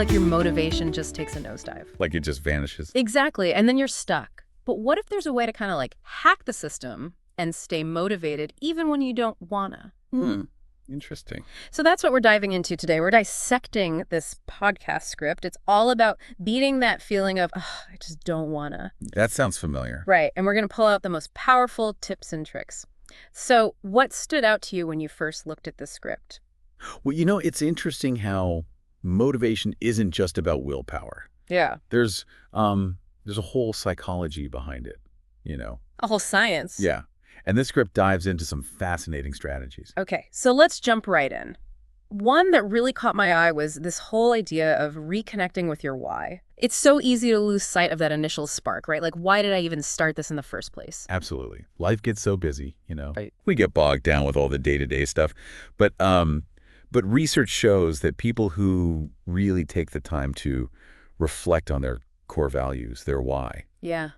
like your motivation just takes a nosedive. Like it just vanishes. Exactly, and then you're stuck. But what if there's a way to kind of like hack the system and stay motivated even when you don't wanna? Interesting. So that's what we're diving into today. We're dissecting this podcast script. It's all about beating that feeling of, "Ugh, I just don't wanna." That sounds familiar. Right, and we're going to pull out the most powerful tips and tricks. So what stood out to you when you first looked at this script? Well, it's interesting how motivation isn't just about willpower. Yeah. There's a whole psychology behind it, A whole science. Yeah. And this script dives into some fascinating strategies. Okay, so let's jump right in. One that really caught my eye was this whole idea of reconnecting with your why. It's so easy to lose sight of that initial spark, right? Like, why did I even start this in the first place? Absolutely. Life gets so busy, Right. We get bogged down with all the day-to-day stuff. But research shows that people who really take the time to reflect on their core values, their why, Yeah.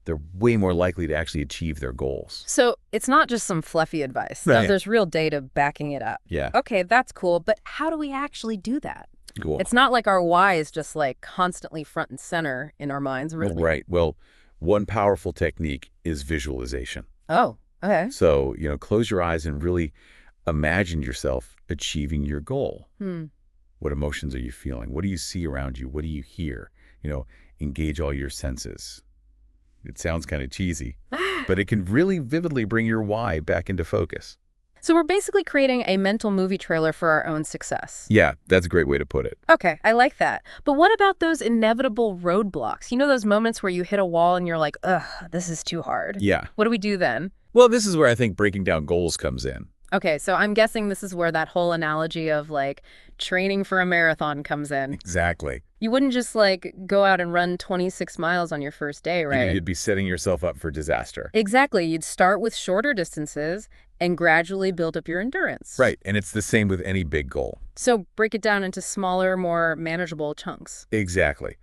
they're way more likely to actually achieve their goals. So it's not just some fluffy advice. Right. There's real data backing it up. Yeah. Okay, that's cool, but how do we actually do that? Cool. It's not like our why is just like constantly front and center in our minds, really. Right. Well, one powerful technique is visualization. Oh, okay. So, close your eyes and really imagine yourself achieving your goal. What emotions are you feeling? What do you see around you? What do you hear? Engage all your senses. It sounds kind of cheesy, but it can really vividly bring your why back into focus. So we're basically creating a mental movie trailer for our own success. Yeah, that's a great way to put it. Okay, I like that. But what about those inevitable roadblocks? Those moments where you hit a wall and you're like, ugh, this is too hard. Yeah. What do we do then? Well, this is where I think breaking down goals comes in. Okay, so I'm guessing this is where that whole analogy of like training for a marathon comes in. Exactly. You wouldn't just like go out and run 26 miles on your first day, right? You'd be setting yourself up for disaster. Exactly. You'd start with shorter distances and gradually build up your endurance. Right, and it's the same with any big goal. So break it down into smaller, more manageable chunks. Exactly.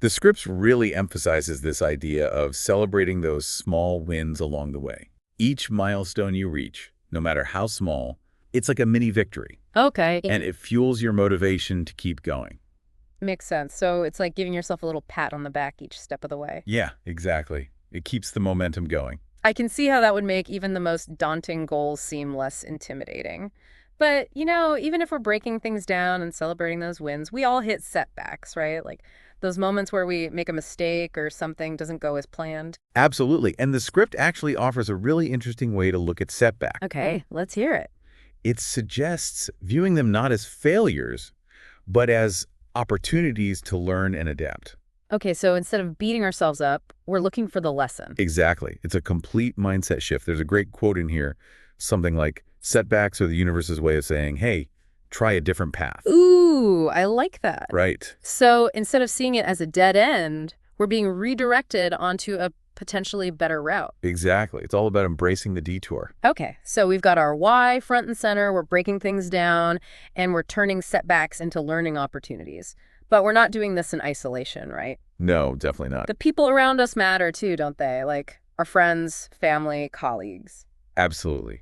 The script really emphasizes this idea of celebrating those small wins along the way. Each milestone you reach, no matter how small, it's like a mini victory. Okay. And it fuels your motivation to keep going. Makes sense. So it's like giving yourself a little pat on the back each step of the way. Yeah, exactly. It keeps the momentum going. I can see how that would make even the most daunting goals seem less intimidating. But, even if we're breaking things down and celebrating those wins, we all hit setbacks, right? Like those moments where we make a mistake or something doesn't go as planned. Absolutely. And the script actually offers a really interesting way to look at setbacks. Okay, let's hear it. It suggests viewing them not as failures, but as opportunities to learn and adapt. Okay, so instead of beating ourselves up, we're looking for the lesson. Exactly. It's a complete mindset shift. There's a great quote in here, something like, setbacks are the universe's way of saying, hey, try a different path. Ooh, I like that. Right. So instead of seeing it as a dead end, we're being redirected onto a potentially better route. Exactly. It's all about embracing the detour. Okay, so we've got our why front and center, we're breaking things down, and we're turning setbacks into learning opportunities. But we're not doing this in isolation, right? No, definitely not. The people around us matter too, don't they? Like our friends, family, colleagues. Absolutely.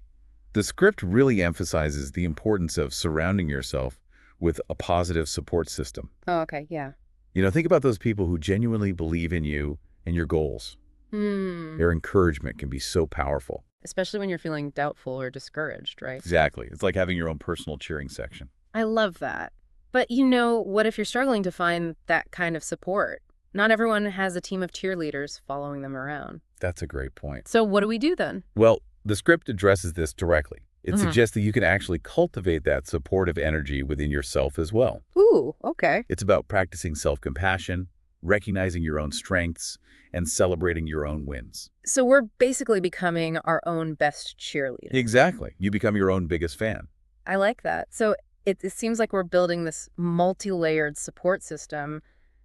The script really emphasizes the importance of surrounding yourself with a positive support system. Oh, okay, yeah. Think about those people who genuinely believe in you and your goals. Their encouragement can be so powerful. Especially when you're feeling doubtful or discouraged, right? Exactly. It's like having your own personal cheering section. I love that. But what if you're struggling to find that kind of support? Not everyone has a team of cheerleaders following them around. That's a great point. So what do we do then? Well, the script addresses this directly. It suggests that you can actually cultivate that supportive energy within yourself as well. Ooh, okay. It's about practicing self-compassion, recognizing your own strengths, and celebrating your own wins. So we're basically becoming our own best cheerleader. Exactly. You become your own biggest fan. I like that. So it seems like we're building this multi-layered support system,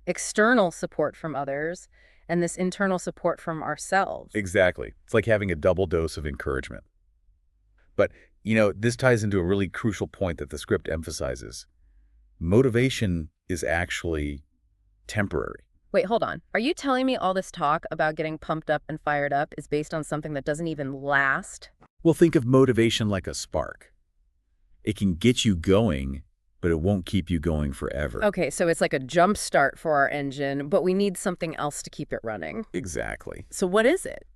external support from others, and this internal support from ourselves. Exactly. It's like having a double dose of encouragement. But, this ties into a really crucial point that the script emphasizes. Motivation is actually temporary. Wait, hold on. Are you telling me all this talk about getting pumped up and fired up is based on something that doesn't even last? Well, think of motivation like a spark. It can get you going, but but it won't keep you going forever. Okay, so it's like a jump start for our engine, but we need something else to keep it running. Exactly. So what is it?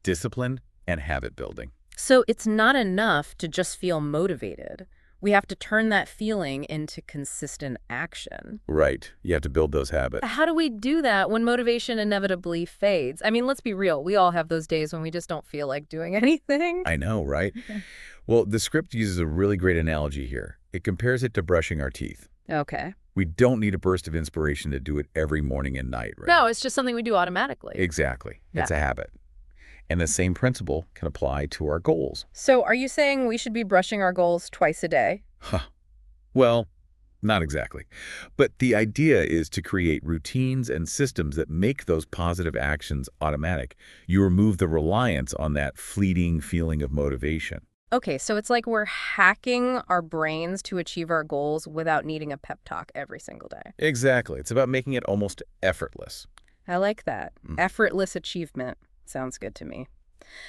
Discipline and habit building. So it's not enough to just feel motivated. We have to turn that feeling into consistent action. Right. You have to build those habits. How do we do that when motivation inevitably fades? I mean, let's be real. We all have those days when we just don't feel like doing anything. I know, right? Well, the script uses a really great analogy here. It compares it to brushing our teeth. Okay. We don't need a burst of inspiration to do it every morning and night, right? No, it's just something we do automatically. Exactly. It's Yeah. a habit. And the same principle can apply to our goals. So are you saying we should be brushing our goals twice a day? Huh. Well, not exactly. But the idea is to create routines and systems that make those positive actions automatic. You remove the reliance on that fleeting feeling of motivation. Okay, so it's like we're hacking our brains to achieve our goals without needing a pep talk every single day. Exactly. It's about making it almost effortless. I like that. Mm. Effortless achievement. Sounds good to me.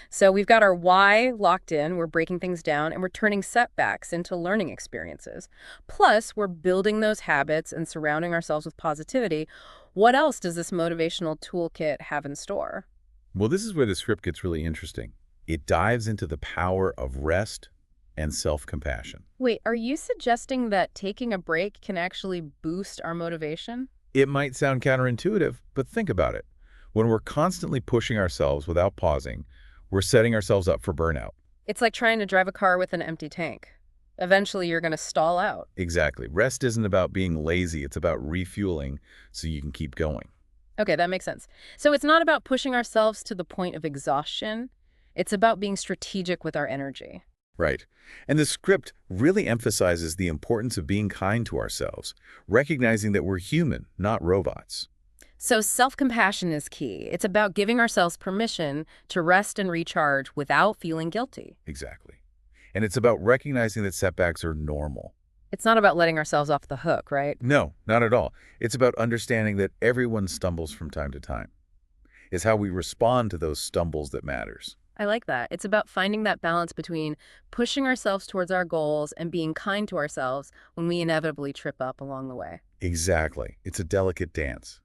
So we've got our why locked in, we're breaking things down, and we're turning setbacks into learning experiences. Plus, we're building those habits and surrounding ourselves with positivity. What else does this motivational toolkit have in store? Well, this is where the script gets really interesting. It dives into the power of rest and self-compassion. Wait, are you suggesting that taking a break can actually boost our motivation? It might sound counterintuitive, but think about it. When we're constantly pushing ourselves without pausing, we're setting ourselves up for burnout. It's like trying to drive a car with an empty tank. Eventually, you're going to stall out. Exactly. Rest isn't about being lazy. It's about refueling so you can keep going. Okay, that makes sense. So it's not about pushing ourselves to the point of exhaustion. It's about being strategic with our energy. Right. And the script really emphasizes the importance of being kind to ourselves, recognizing that we're human, not robots. So self-compassion is key. It's about giving ourselves permission to rest and recharge without feeling guilty. Exactly. And it's about recognizing that setbacks are normal. It's not about letting ourselves off the hook, right? No, not at all. It's about understanding that everyone stumbles from time to time. It's how we respond to those stumbles that matters. I like that. It's about finding that balance between pushing ourselves towards our goals and being kind to ourselves when we inevitably trip up along the way. Exactly. It's a delicate dance.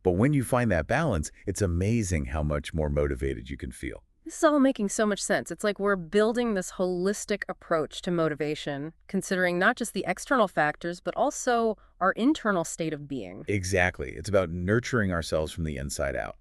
But when you find that balance, it's amazing how much more motivated you can feel. This is all making so much sense. It's like we're building this holistic approach to motivation, considering not just the external factors, but also our internal state of being. Exactly. It's about nurturing ourselves from the inside out.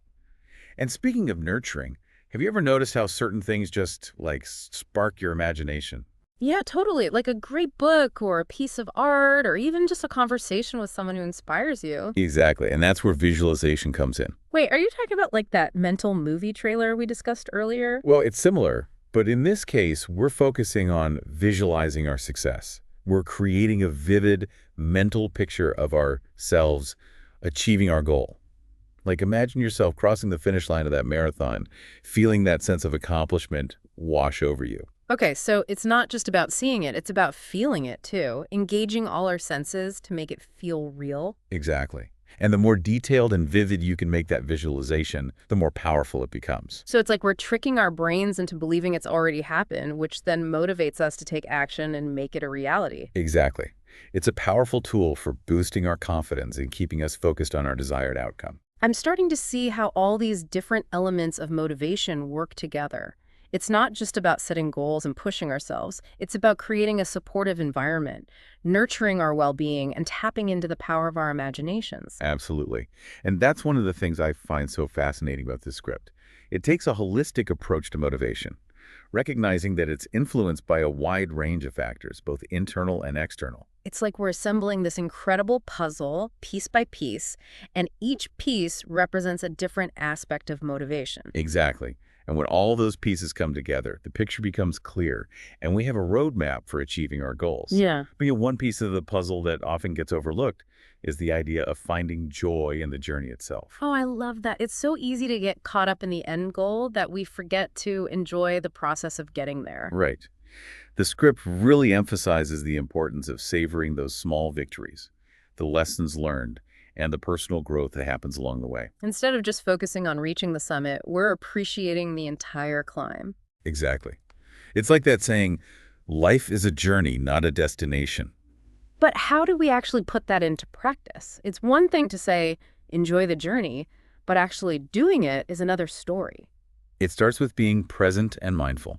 And speaking of nurturing, have you ever noticed how certain things just, like, spark your imagination? Yeah, totally. Like a great book or a piece of art or even just a conversation with someone who inspires you. Exactly. And that's where visualization comes in. Wait, are you talking about like that mental movie trailer we discussed earlier? Well, it's similar, but in this case, we're focusing on visualizing our success. We're creating a vivid mental picture of ourselves achieving our goal. Like, imagine yourself crossing the finish line of that marathon, feeling that sense of accomplishment wash over you. Okay, so it's not just about seeing it, it's about feeling it too, engaging all our senses to make it feel real. Exactly. And the more detailed and vivid you can make that visualization, the more powerful it becomes. So it's like we're tricking our brains into believing it's already happened, which then motivates us to take action and make it a reality. Exactly. It's a powerful tool for boosting our confidence and keeping us focused on our desired outcome. I'm starting to see how all these different elements of motivation work together. It's not just about setting goals and pushing ourselves. It's about creating a supportive environment, nurturing our well-being, and tapping into the power of our imaginations. Absolutely. And that's one of the things I find so fascinating about this script. It takes a holistic approach to motivation, recognizing that it's influenced by a wide range of factors, both internal and external. It's like we're assembling this incredible puzzle, piece by piece, and each piece represents a different aspect of motivation. Exactly. And when all those pieces come together, the picture becomes clear, and we have a roadmap for achieving our goals. Yeah. But one piece of the puzzle that often gets overlooked is the idea of finding joy in the journey itself. Oh, I love that. It's so easy to get caught up in the end goal that we forget to enjoy the process of getting there. Right. The script really emphasizes the importance of savoring those small victories, the lessons learned, and the personal growth that happens along the way. Instead of just focusing on reaching the summit, we're appreciating the entire climb. Exactly. It's like that saying, life is a journey, not a destination. But how do we actually put that into practice? It's one thing to say, enjoy the journey, but actually doing it is another story. It starts with being present and mindful.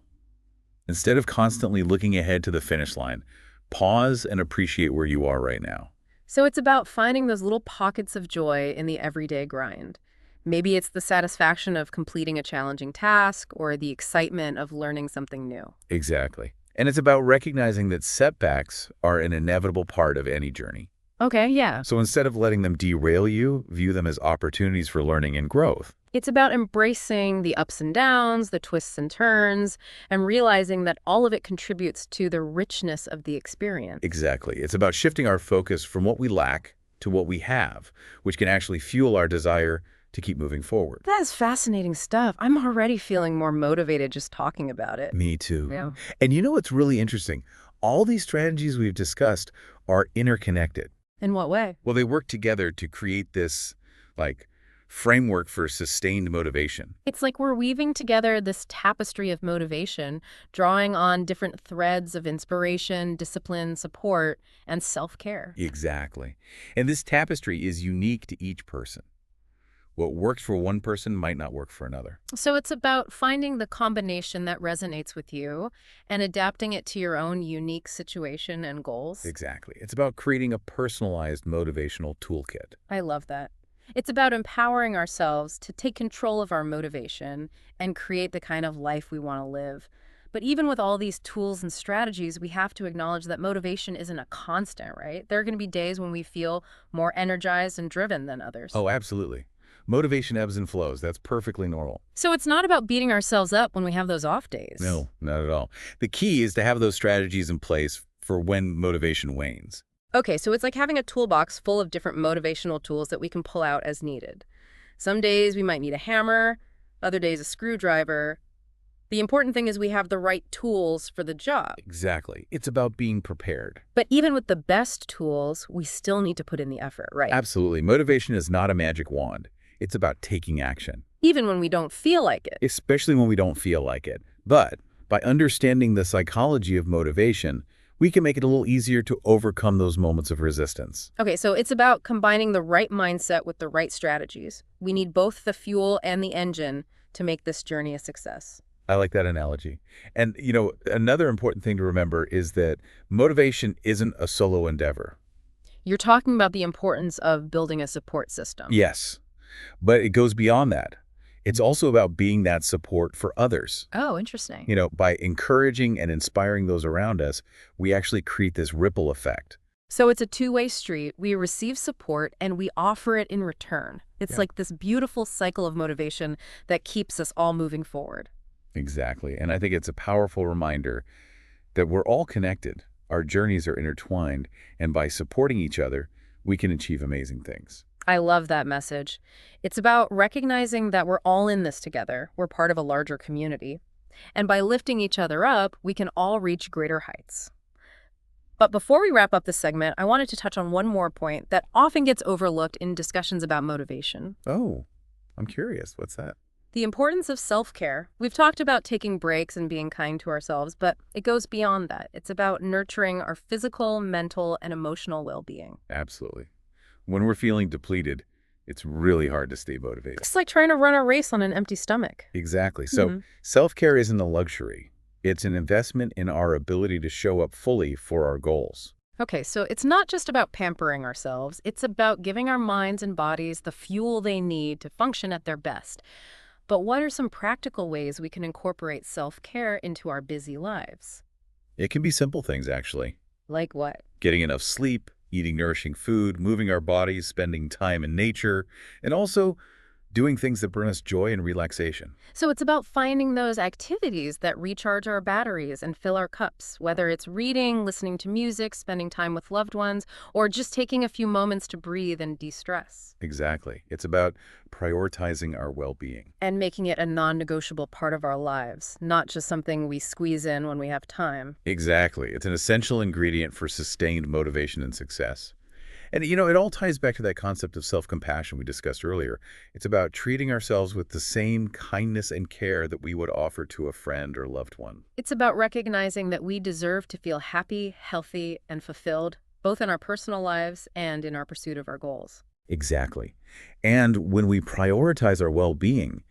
Instead of constantly looking ahead to the finish line, pause and appreciate where you are right now. So it's about finding those little pockets of joy in the everyday grind. Maybe it's the satisfaction of completing a challenging task or the excitement of learning something new. Exactly. And it's about recognizing that setbacks are an inevitable part of any journey. Okay, yeah. So instead of letting them derail you, view them as opportunities for learning and growth. It's about embracing the ups and downs, the twists and turns, and realizing that all of it contributes to the richness of the experience. Exactly. It's about shifting our focus from what we lack to what we have, which can actually fuel our desire to keep moving forward. That is fascinating stuff. I'm already feeling more motivated just talking about it. Me too. Yeah. And you know what's really interesting? All these strategies we've discussed are interconnected. In what way? Well, they work together to create this, like, framework for sustained motivation. It's like we're weaving together this tapestry of motivation, drawing on different threads of inspiration, discipline, support, and self-care. Exactly. And this tapestry is unique to each person. What works for one person might not work for another. So it's about finding the combination that resonates with you and adapting it to your own unique situation and goals. Exactly. It's about creating a personalized motivational toolkit. I love that. It's about empowering ourselves to take control of our motivation and create the kind of life we want to live. But even with all these tools and strategies, we have to acknowledge that motivation isn't a constant, right? There are going to be days when we feel more energized and driven than others. Oh, absolutely. Motivation ebbs and flows. That's perfectly normal. So it's not about beating ourselves up when we have those off days. No, not at all. The key is to have those strategies in place for when motivation wanes. Okay, so it's like having a toolbox full of different motivational tools that we can pull out as needed. Some days we might need a hammer, other days a screwdriver. The important thing is we have the right tools for the job. Exactly. It's about being prepared. But even with the best tools, we still need to put in the effort, right? Absolutely. Motivation is not a magic wand. It's about taking action. Even when we don't feel like it. Especially when we don't feel like it. But by understanding the psychology of motivation, we can make it a little easier to overcome those moments of resistance. Okay, so it's about combining the right mindset with the right strategies. We need both the fuel and the engine to make this journey a success. I like that analogy. And, another important thing to remember is that motivation isn't a solo endeavor. You're talking about the importance of building a support system. Yes, but it goes beyond that. It's also about being that support for others. Oh, interesting. By encouraging and inspiring those around us, we actually create this ripple effect. So it's a two-way street. We receive support and we offer it in return. It's like this beautiful cycle of motivation that keeps us all moving forward. Exactly. And I think it's a powerful reminder that we're all connected. Our journeys are intertwined, and by supporting each other, we can achieve amazing things. I love that message. It's about recognizing that we're all in this together. We're part of a larger community. And by lifting each other up, we can all reach greater heights. But before we wrap up this segment, I wanted to touch on one more point that often gets overlooked in discussions about motivation. Oh, I'm curious. What's that? The importance of self-care. We've talked about taking breaks and being kind to ourselves, but it goes beyond that. It's about nurturing our physical, mental, and emotional well-being. Absolutely. When we're feeling depleted, it's really hard to stay motivated. It's like trying to run a race on an empty stomach. Exactly. So self-care isn't a luxury. It's an investment in our ability to show up fully for our goals. Okay, so it's not just about pampering ourselves. It's about giving our minds and bodies the fuel they need to function at their best. But what are some practical ways we can incorporate self-care into our busy lives? It can be simple things, actually. Like what? Getting enough sleep, eating nourishing food, moving our bodies, spending time in nature, and also doing things that bring us joy and relaxation. So it's about finding those activities that recharge our batteries and fill our cups, whether it's reading, listening to music, spending time with loved ones, or just taking a few moments to breathe and de-stress. Exactly. It's about prioritizing our well-being. And making it a non-negotiable part of our lives, not just something we squeeze in when we have time. Exactly. It's an essential ingredient for sustained motivation and success. And, it all ties back to that concept of self-compassion we discussed earlier. It's about treating ourselves with the same kindness and care that we would offer to a friend or loved one. It's about recognizing that we deserve to feel happy, healthy, and fulfilled both in our personal lives and in our pursuit of our goals. Exactly. And when we prioritize our well-being,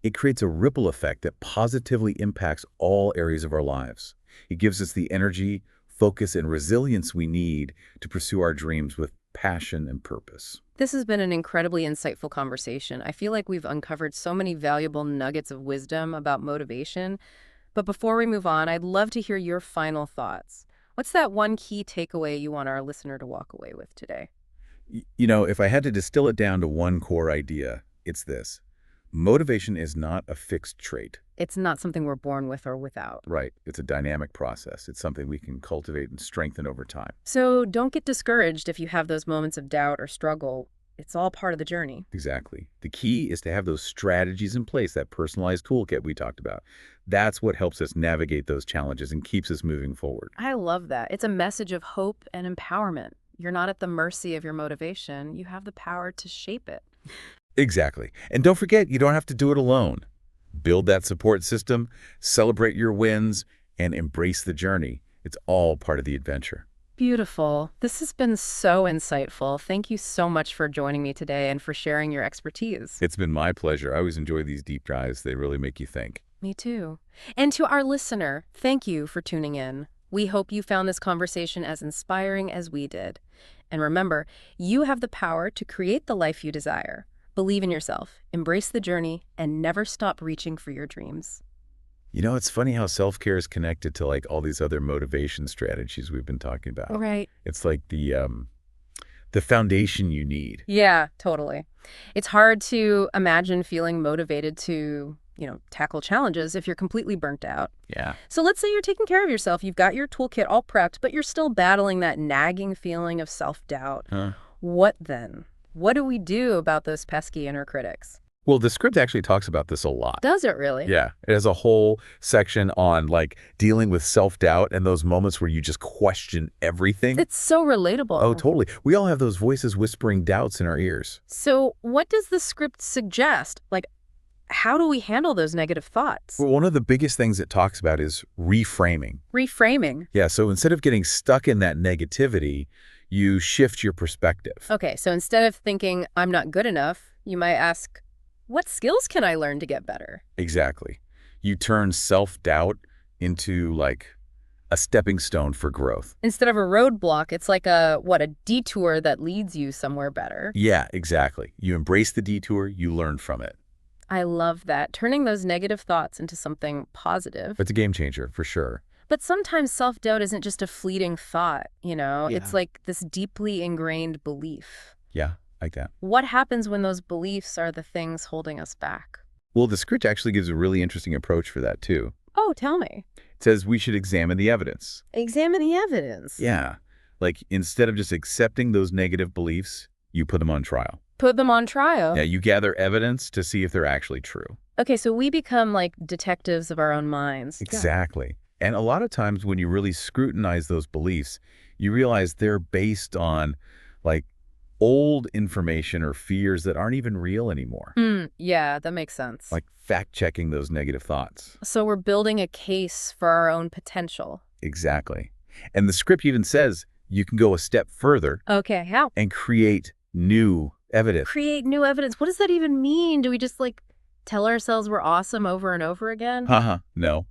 it creates a ripple effect that positively impacts all areas of our lives. It gives us the energy, focus, and resilience we need to pursue our dreams with passion and purpose. This has been an incredibly insightful conversation. I feel like we've uncovered so many valuable nuggets of wisdom about motivation. But before we move on, I'd love to hear your final thoughts. What's that one key takeaway you want our listener to walk away with today? If I had to distill it down to one core idea, it's this. Motivation is not a fixed trait. It's not something we're born with or without. Right. It's a dynamic process. It's something we can cultivate and strengthen over time. So don't get discouraged if you have those moments of doubt or struggle. It's all part of the journey. Exactly. The key is to have those strategies in place, that personalized toolkit we talked about. That's what helps us navigate those challenges and keeps us moving forward. I love that. It's a message of hope and empowerment. You're not at the mercy of your motivation. You have the power to shape it. Exactly. And don't forget, you don't have to do it alone. Build that support system, celebrate your wins, and embrace the journey. It's all part of the adventure. Beautiful. This has been so insightful. Thank you so much for joining me today and for sharing your expertise. It's been my pleasure. I always enjoy these deep dives. They really make you think. Me too. And to our listener, thank you for tuning in. We hope you found this conversation as inspiring as we did. And remember, you have the power to create the life you desire. Believe in yourself, embrace the journey, and never stop reaching for your dreams. It's funny how self-care is connected to like all these other motivation strategies we've been talking about. Right. It's like the foundation you need. Yeah, totally. It's hard to imagine feeling motivated to, tackle challenges if you're completely burnt out. Yeah. So let's say you're taking care of yourself, you've got your toolkit all prepped, but you're still battling that nagging feeling of self-doubt. Huh? What then? What do we do about those pesky inner critics? Well, the script actually talks about this a lot. Does it really? Yeah. It has a whole section on like dealing with self-doubt and those moments where you just question everything. It's so relatable. Oh, totally. We all have those voices whispering doubts in our ears. So what does the script suggest? Like, how do we handle those negative thoughts? Well, one of the biggest things it talks about is reframing. Reframing. Yeah. So instead of getting stuck in that negativity, you shift your perspective. Okay, so instead of thinking, I'm not good enough, you might ask, what skills can I learn to get better? Exactly. You turn self-doubt into like a stepping stone for growth. Instead of a roadblock, it's like a detour that leads you somewhere better. Yeah, exactly. You embrace the detour, you learn from it. I love that. Turning those negative thoughts into something positive. It's a game changer for sure. But sometimes self-doubt isn't just a fleeting thought, Yeah. It's like this deeply ingrained belief. Yeah, like that. What happens when those beliefs are the things holding us back? Well, the script actually gives a really interesting approach for that too. Oh, tell me. It says we should examine the evidence. Examine the evidence. Yeah. Like instead of just accepting those negative beliefs, you put them on trial. Put them on trial. Yeah, you gather evidence to see if they're actually true. Okay, so we become like detectives of our own minds. Exactly. And a lot of times when you really scrutinize those beliefs, you realize they're based on like old information or fears that aren't even real anymore. Yeah, that makes sense. Like fact-checking those negative thoughts. So we're building a case for our own potential. Exactly. And the script even says you can go a step further Okay, how? and create new evidence. Create new evidence. What does that even mean? Do we just like tell ourselves we're awesome over and over again? No.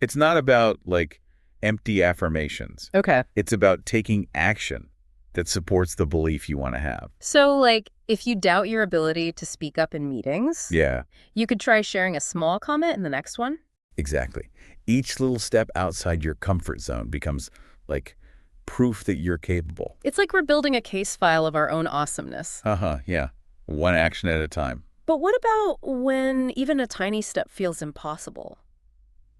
It's not about like empty affirmations. Okay. It's about taking action that supports the belief you want to have. So like if you doubt your ability to speak up in meetings, Yeah, you could try sharing a small comment in the next one. exactly. Each little step outside your comfort zone becomes like proof that you're capable. It's like we're building a case file of our own awesomeness. Yeah. One action at a time. But what about when even a tiny step feels impossible?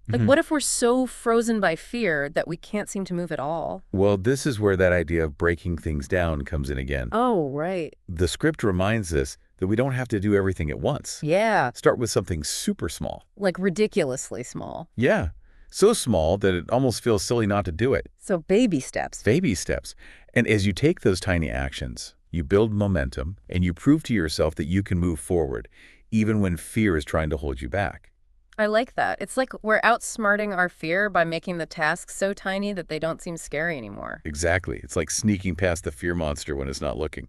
Like, what if we're so frozen by fear that we can't seem to move at all? Well, this is where that idea of breaking things down comes in again. Oh, right. The script reminds us that we don't have to do everything at once. Yeah, Start with something super small. like ridiculously small. Yeah, so small that it almost feels silly not to do it. So baby steps. Baby steps. And as you take those tiny actions, you build momentum and you prove to yourself that you can move forward, even when fear is trying to hold you back. I like that. It's like we're outsmarting our fear by making the tasks so tiny that they don't seem scary anymore. Exactly. It's like sneaking past the fear monster when it's not looking.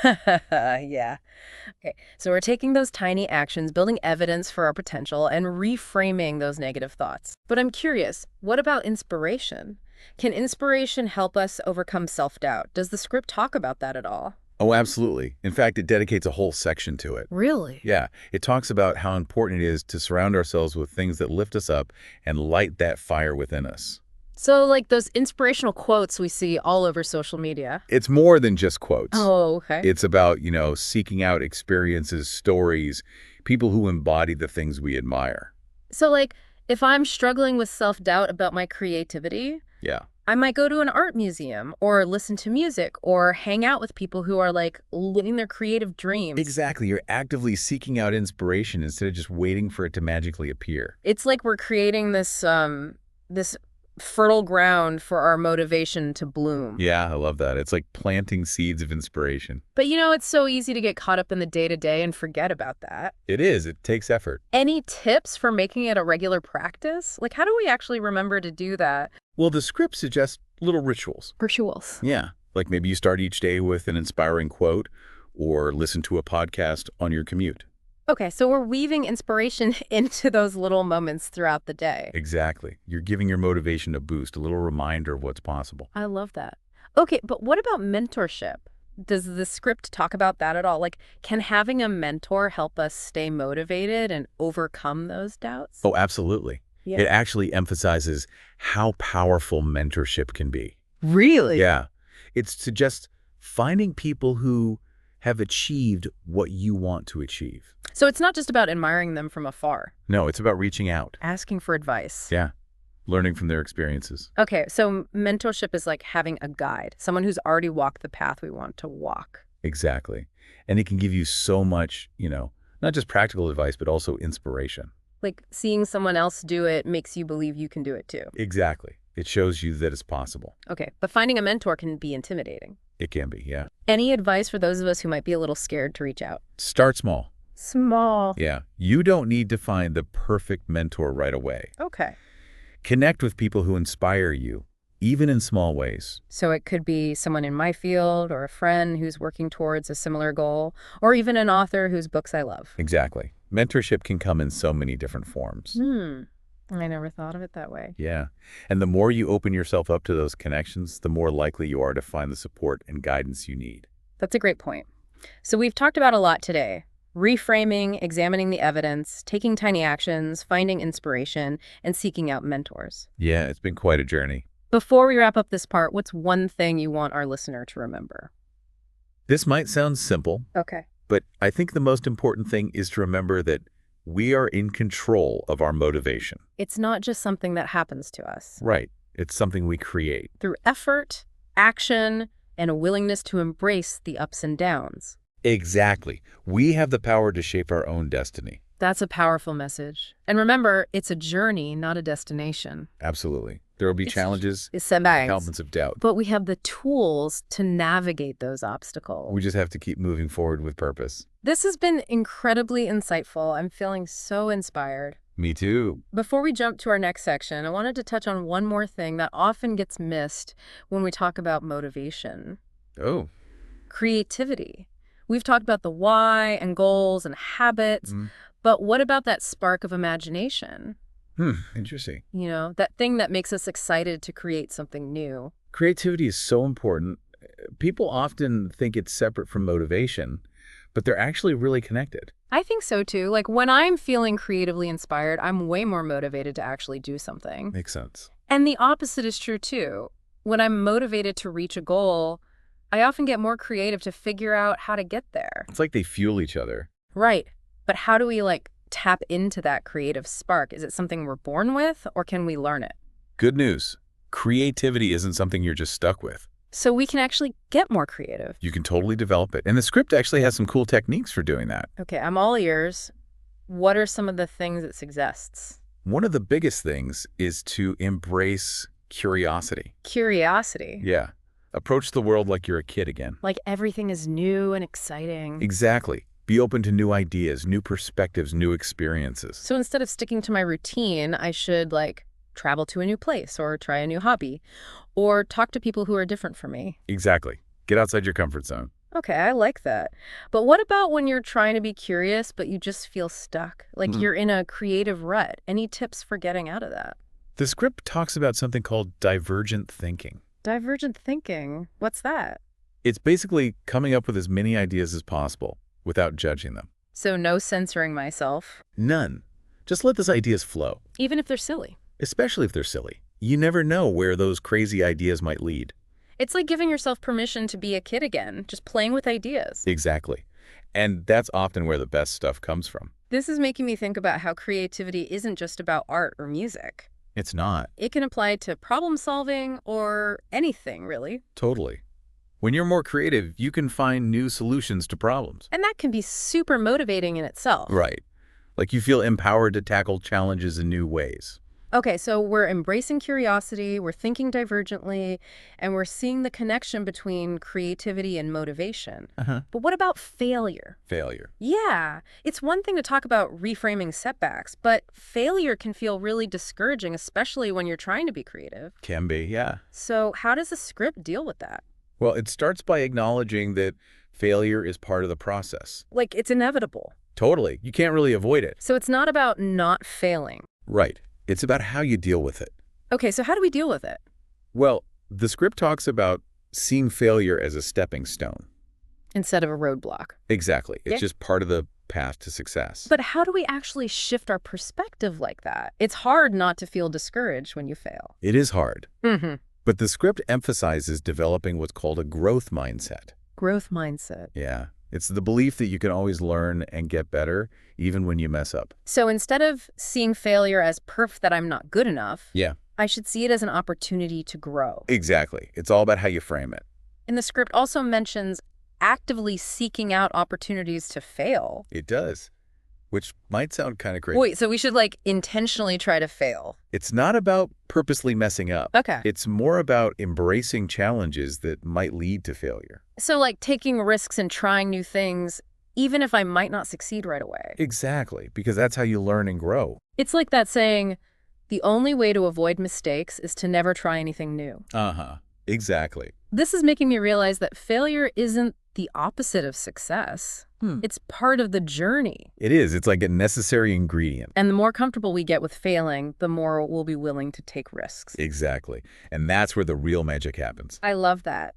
Yeah. Okay. So we're taking those tiny actions, building evidence for our potential, and reframing those negative thoughts. But I'm curious, what about inspiration? Can inspiration help us overcome self-doubt? Does the script talk about that at all? Oh, absolutely. In fact, it dedicates a whole section to it. Really? Yeah, it talks about how important it is to surround ourselves with things that lift us up and light that fire within us. So, like those inspirational quotes we see all over social media. It's more than just quotes. Oh, okay. It's about, seeking out experiences, stories, people who embody the things we admire. So, like, if I'm struggling with self-doubt about my creativity, Yeah, I might go to an art museum or listen to music or hang out with people who are like living their creative dreams. exactly. You're actively seeking out inspiration instead of just waiting for it to magically appear. It's like we're creating this fertile ground for our motivation to bloom. Yeah, I love that. It's like planting seeds of inspiration. But it's so easy to get caught up in the day-to-day and forget about that. It is. It takes effort. Any tips for making it a regular practice? Like, how do we actually remember to do that? Well, the script suggests little rituals. Rituals. Yeah, like maybe you start each day with an inspiring quote or listen to a podcast on your commute. Okay, so we're weaving inspiration into those little moments throughout the day. Exactly. You're giving your motivation a boost, a little reminder of what's possible. I love that. Okay, but what about mentorship? Does the script talk about that at all? Like, can having a mentor help us stay motivated and overcome those doubts? Oh, absolutely. Yeah. It actually emphasizes how powerful mentorship can be. Really? Yeah. It suggests finding people who have achieved what you want to achieve. So it's not just about admiring them from afar, No, it's about reaching out. asking for advice. Yeah. Learning from their experiences. Okay, so mentorship is like having a guide, someone who's already walked the path we want to walk. Exactly. And it can give you so much, not just practical advice, but also inspiration. Like seeing someone else do it makes you believe you can do it too. Exactly. It shows you that it's possible. Okay, but finding a mentor can be intimidating. It can be, yeah. Any advice for those of us who might be a little scared to reach out? Start small. Small. Yeah. You don't need to find the perfect mentor right away. Okay. Connect with people who inspire you, even in small ways. So it could be someone in my field or a friend who's working towards a similar goal, or even an author whose books I love. Exactly. Mentorship can come in so many different forms. I never thought of it that way. Yeah. And the more you open yourself up to those connections, the more likely you are to find the support and guidance you need. That's a great point. So we've talked about a lot today. Reframing, examining the evidence, taking tiny actions, finding inspiration, and seeking out mentors. Yeah, it's been quite a journey. Before we wrap up this part, what's one thing you want our listener to remember? This might sound simple, Okay. but I think the most important thing is to remember that we are in control of our motivation. It's not just something that happens to us. Right. It's something we create. Through effort, action, and a willingness to embrace the ups and downs. Exactly. We have the power to shape our own destiny. That's a powerful message. And remember, it's a journey, not a destination. Absolutely. There will be challenges, It's setbacks. elements of doubt. But we have the tools to navigate those obstacles. We just have to keep moving forward with purpose. This has been incredibly insightful. I'm feeling so inspired. Me too. Before we jump to our next section, I wanted to touch on one more thing that often gets missed when we talk about motivation. Oh. Creativity. We've talked about the why and goals and habits, but what about that spark of imagination? Interesting. That thing that makes us excited to create something new. Creativity is so important. People often think it's separate from motivation, but they're actually really connected. I think so too. Like when I'm feeling creatively inspired, I'm way more motivated to actually do something. Makes sense. And the opposite is true too. When I'm motivated to reach a goal, I often get more creative to figure out how to get there. It's like they fuel each other. Right. But how do we tap into that creative spark? Is it something we're born with or can we learn it? Good news. Creativity isn't something you're just stuck with. So we can actually get more creative. You can totally develop it. And the script actually has some cool techniques for doing that. Okay, I'm all ears. What are some of the things it suggests? One of the biggest things is to embrace curiosity. Curiosity. Yeah. Approach the world like you're a kid again. Like everything is new and exciting. Exactly. Be open to new ideas, new perspectives, new experiences. So instead of sticking to my routine, I should, like, travel to a new place or try a new hobby or talk to people who are different from me. Exactly. Get outside your comfort zone. Okay, I like that. But what about when you're trying to be curious, but you just feel stuck? Like you're in a creative rut. Any tips for getting out of that? The script talks about something called divergent thinking. Divergent thinking. What's that? It's basically coming up with as many ideas as possible without judging them. So no censoring myself, None. Just let those ideas flow, even if they're silly. especially if they're silly. You never know where those crazy ideas might lead. It's like giving yourself permission to be a kid again, just playing with ideas. Exactly. And that's often where the best stuff comes from. This is making me think about how creativity isn't just about art or music. It's not. It can apply to problem solving or anything, really. Totally. When you're more creative, you can find new solutions to problems. And that can be super motivating in itself. Right. Like you feel empowered to tackle challenges in new ways. Okay, so we're embracing curiosity, we're thinking divergently, and we're seeing the connection between creativity and motivation. But what about failure? Failure. Yeah, it's one thing to talk about reframing setbacks, but failure can feel really discouraging, especially when you're trying to be creative. Can be, yeah. So how does the script deal with that? Well, it starts by acknowledging that failure is part of the process. Like, it's inevitable. Totally. You can't really avoid it. So it's not about not failing. Right. It's about how you deal with it. Okay, so how do we deal with it? Well, the script talks about seeing failure as a stepping stone. Instead of a roadblock. Exactly. It's Yeah. just part of the path to success. But how do we actually shift our perspective like that? It's hard not to feel discouraged when you fail. It is hard. Mm-hmm. But the script emphasizes developing what's called a growth mindset. Growth mindset. Yeah. It's the belief that you can always learn and get better, even when you mess up. So instead of seeing failure as proof that I'm not good enough, Yeah. I should see it as an opportunity to grow. Exactly. It's all about how you frame it. And the script also mentions actively seeking out opportunities to fail. It does. Which might sound kind of crazy. Wait, so we should, like, intentionally try to fail. It's not about purposely messing up. Okay. It's more about embracing challenges that might lead to failure. So, like, taking risks and trying new things, even if I might not succeed right away. Exactly, because that's how you learn and grow. It's like that saying, the only way to avoid mistakes is to never try anything new. Uh-huh. Exactly. This is making me realize that failure isn't the opposite of success. It's part of the journey. It is. It's like a necessary ingredient. And the more comfortable we get with failing, the more we'll be willing to take risks. Exactly. And that's where the real magic happens. I love that.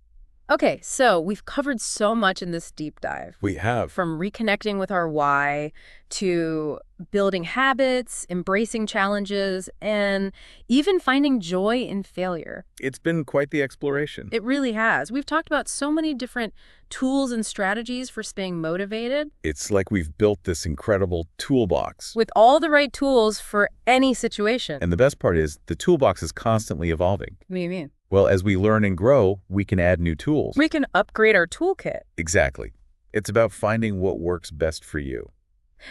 Okay, so we've covered so much in this deep dive. We have. From reconnecting with our why to building habits, embracing challenges, and even finding joy in failure. It's been quite the exploration. It really has. We've talked about so many different tools and strategies for staying motivated. It's like we've built this incredible toolbox. With all the right tools for any situation. And the best part is the toolbox is constantly evolving. What do you mean? Well, as we learn and grow, we can add new tools. We can upgrade our toolkit. Exactly. It's about finding what works best for you.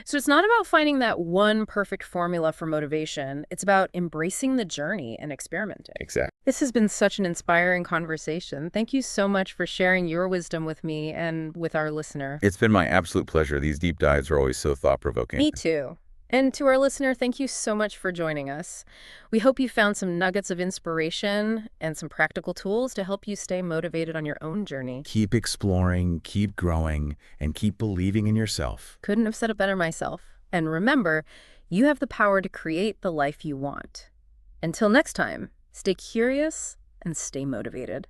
So it's not about finding that one perfect formula for motivation. It's about embracing the journey and experimenting. Exactly. This has been such an inspiring conversation. Thank you so much for sharing your wisdom with me and with our listener. It's been my absolute pleasure. These deep dives are always so thought-provoking. Me too. And to our listener, thank you so much for joining us. We hope you found some nuggets of inspiration and some practical tools to help you stay motivated on your own journey. Keep exploring, keep growing, and keep believing in yourself. Couldn't have said it better myself. And remember, you have the power to create the life you want. Until next time, stay curious and stay motivated.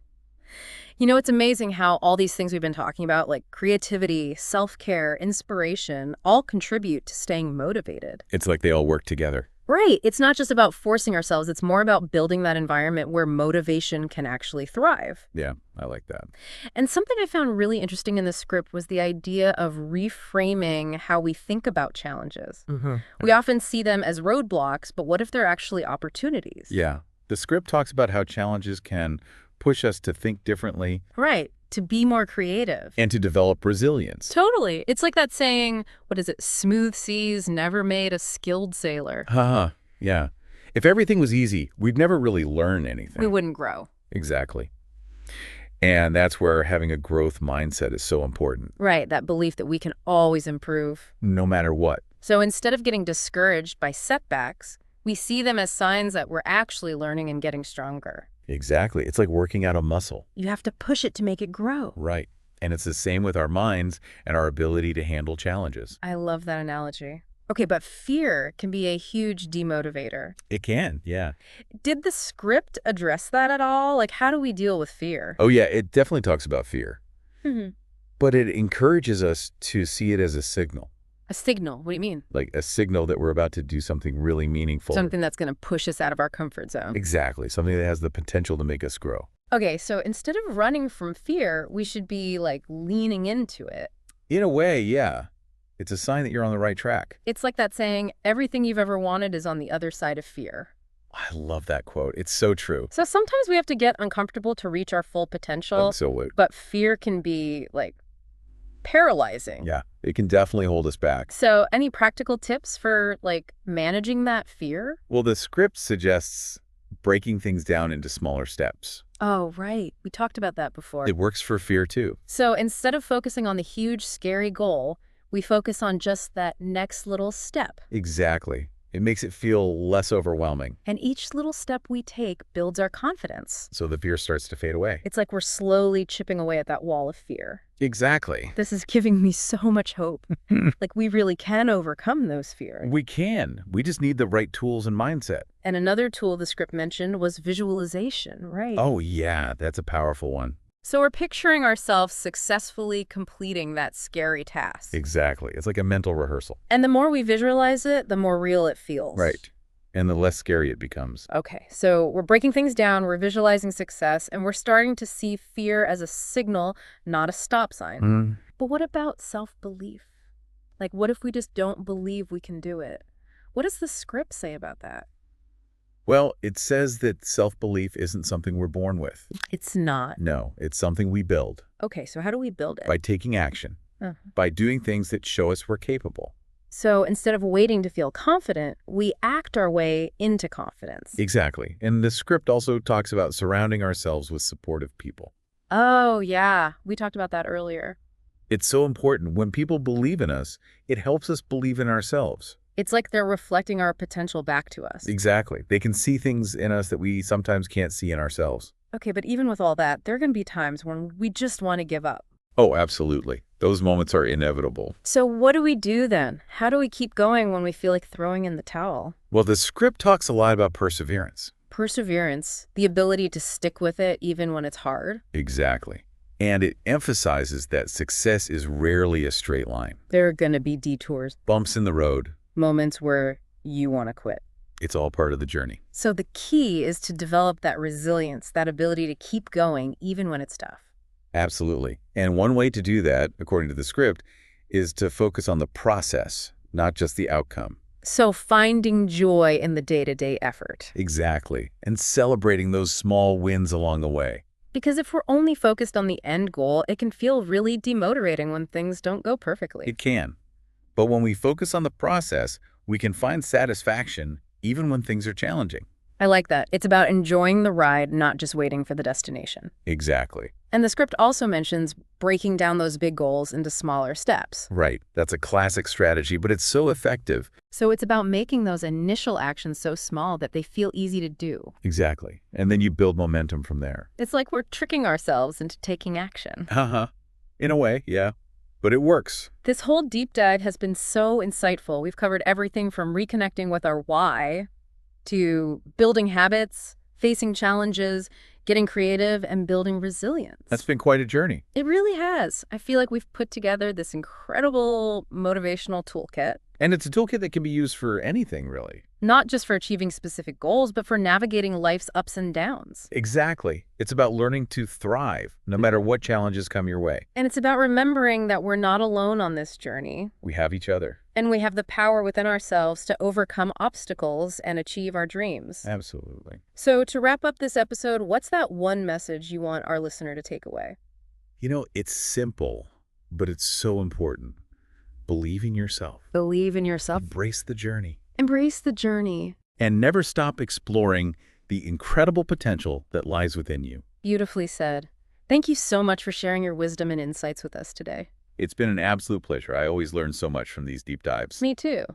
You know, it's amazing how all these things we've been talking about, like creativity, self-care, inspiration, all contribute to staying motivated. It's like they all work together. Right. It's not just about forcing ourselves. It's more about building that environment where motivation can actually thrive. Yeah, I like that. And something I found really interesting in the script was the idea of reframing how we think about challenges. We often see them as roadblocks, but what if they're actually opportunities? Yeah. The script talks about how challenges can push us to think differently. Right. To be more creative. And to develop resilience. Totally. It's like that saying, what is it? Smooth seas never made a skilled sailor. Haha, yeah. If everything was easy, we'd never really learn anything. We wouldn't grow. Exactly. And that's where having a growth mindset is so important, Right, that belief that we can always improve. no matter what. So instead of getting discouraged by setbacks, we see them as signs that we're actually learning and getting stronger. Exactly. It's like working out a muscle. You have to push it to make it grow. Right. And it's the same with our minds and our ability to handle challenges. I love that analogy. Okay, but fear can be a huge demotivator. It can, yeah. Did the script address that at all? Like, how do we deal with fear? Oh, yeah, it definitely talks about fear. Hmm. But it encourages us to see it as a signal, A signal. What do you mean? like a signal that we're about to do something really meaningful. Something that's going to push us out of our comfort zone. Exactly. Something that has the potential to make us grow. Okay, so instead of running from fear, we should be like leaning into it. In a way, yeah. It's a sign that you're on the right track. It's like that saying, everything you've ever wanted is on the other side of fear. I love that quote. It's so true. So sometimes we have to get uncomfortable to reach our full potential, So, but fear can be like paralyzing. yeah, it can definitely hold us back. So any practical tips for like managing that fear? Well, the script suggests breaking things down into smaller steps. Oh, right. We talked about that before. It works for fear, too. So instead of focusing on the huge, scary goal, we focus on just that next little step. Exactly. It makes it feel less overwhelming, And each little step we take builds our confidence. so the fear starts to fade away. It's like we're slowly chipping away at that wall of fear. Exactly. This is giving me so much hope. Like we really can overcome those fears. We can. We just need the right tools and mindset. And another tool the script mentioned was visualization, right? Oh, yeah, that's a powerful one. So we're picturing ourselves successfully completing that scary task. Exactly. It's like a mental rehearsal. And the more we visualize it, the more real it feels. Right. And the less scary it becomes. Okay, so we're breaking things down, we're visualizing success, and we're starting to see fear as a signal, not a stop sign. But what about self-belief? Like, what if we just don't believe we can do it? What does the script say about that? Well, it says that self-belief isn't something we're born with. It's not. No, it's something we build Okay, so how do we build it? by taking action, by doing things that show us we're capable. So instead of waiting to feel confident, we act our way into confidence. Exactly. And the script also talks about surrounding ourselves with supportive people. Oh, yeah. We talked about that earlier. It's so important. When people believe in us, it helps us believe in ourselves. It's like they're reflecting our potential back to us. Exactly. They can see things in us that we sometimes can't see in ourselves. Okay, but even with all that, there are going to be times when we just want to give up. Oh, absolutely. Those moments are inevitable. So what do we do then? How do we keep going when we feel like throwing in the towel? Well, the script talks a lot about perseverance. Perseverance, the ability to stick with it even when it's hard. Exactly. And it emphasizes that success is rarely a straight line. There are going to be detours, Bumps in the road. moments where you want to quit. It's all part of the journey. So the key is to develop that resilience, that ability to keep going even when it's tough. Absolutely. And one way to do that, according to the script, is to focus on the process, not just the outcome. So finding joy in the day-to-day effort. Exactly. And celebrating those small wins along the way. Because if we're only focused on the end goal, it can feel really demotivating when things don't go perfectly. It can. But when we focus on the process, we can find satisfaction even when things are challenging. I like that. It's about enjoying the ride, not just waiting for the destination. Exactly. And the script also mentions breaking down those big goals into smaller steps. Right. That's a classic strategy, but it's so effective. So it's about making those initial actions so small that they feel easy to do. Exactly. And then you build momentum from there. It's like we're tricking ourselves into taking action. Uh-huh. In a way, yeah. But it works. This whole deep dive has been so insightful. We've covered everything from reconnecting with our why to building habits, facing challenges, getting creative, and building resilience. That's been quite a journey. It really has. I feel like we've put together this incredible motivational toolkit. And it's a toolkit that can be used for anything, really. Not just for achieving specific goals, but for navigating life's ups and downs. Exactly. It's about learning to thrive, no matter what challenges come your way. And it's about remembering that we're not alone on this journey. We have each other. And we have the power within ourselves to overcome obstacles and achieve our dreams. Absolutely. So to wrap up this episode, what's that one message you want our listener to take away? You know, it's simple, but it's so important. Believe in yourself. Believe in yourself. Embrace the journey. Embrace the journey. And never stop exploring the incredible potential that lies within you. Beautifully said. Thank you so much for sharing your wisdom and insights with us today. It's been an absolute pleasure. I always learn so much from these deep dives. Me too.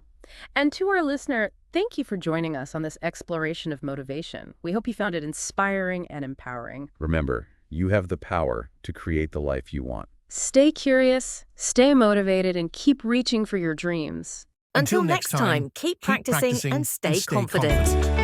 And to our listener, thank you for joining us on this exploration of motivation. We hope you found it inspiring and empowering. Remember, you have the power to create the life you want. Stay curious, stay motivated, and keep reaching for your dreams. Until next time, keep practicing and stay confident.